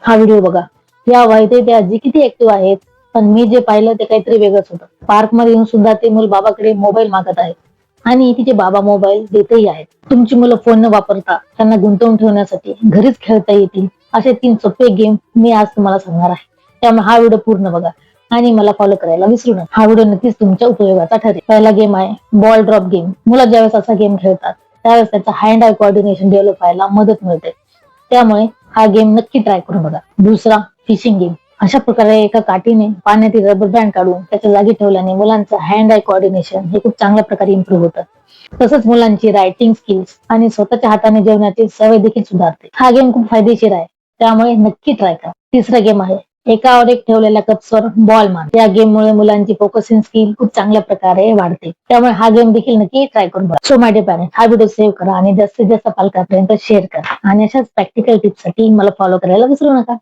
हा व्हिडिओ बघा. या वयात ते आजी किती ऍक्टिव्ह आहेत. पण मी जे पाहिलं ते काहीतरी वेगळंच होतं. पार्क मध्ये येऊन सुद्धा ते मूल बाबाकडे मोबाईल मागत आहे आणि तिचे बाबा मोबाईल देतही आहेत. तुमची मुलं फोन न वापरता त्यांना गुंतवून ठेवण्यासाठी घरीच खेळता येतील असे 3 सोपे गेम मी आज तुम्हाला सांगणार आहे. त्यामुळे हा व्हिडिओ पूर्ण बघा आणि मला फॉलो करायला विसरू नका. हा व्हिडिओ नक्कीच तुमच्या उपयोगाचा ठरेल. पहिला गेम आहे बॉल ड्रॉप गेम. मुलं ज्यावेळेस असा गेम खेळतात त्यावेळेस त्याचा हँड आय कोऑर्डिनेशन डेव्हलप व्हायला मदत मिळते. त्यामुळे हा गेम नक्की ट्राय करून बघा. दुसरा फिशिंग गेम. अशा प्रकारे एका काठीने पाण्यातील रबर बँड काढून त्याच्या जागी ठेवल्याने मुलांचं हँड आय कोऑर्डिनेशन हे खूप चांगल्या प्रकारे इम्प्रूव्ह होतं. तसंच मुलांची रायटिंग स्किल्स आणि स्वतःच्या हाताने जेवण्याची सवय देखील सुधारते. हा गेम खूप फायदेशीर आहे, त्यामुळे नक्की ट्राय करा. तिसरा गेम आहे एकावर एक ठेवलेल्या कप्सवर बॉल मार. या गेममुळे मुलांची फोकसिंग स्किल खूप चांगल्या प्रकारे वाढते. त्यामुळे हा गेम देखील नक्की ट्राय करून बघा. सो माय डिअर पॅरेंट्स, हा व्हिडिओ सेव्ह करा आणि जास्तीत जास्त पालकांपर्यंत शेअर करा आणि अशाच प्रॅक्टिकल टिप्स साठी मला फॉलो करायला विसरू नका.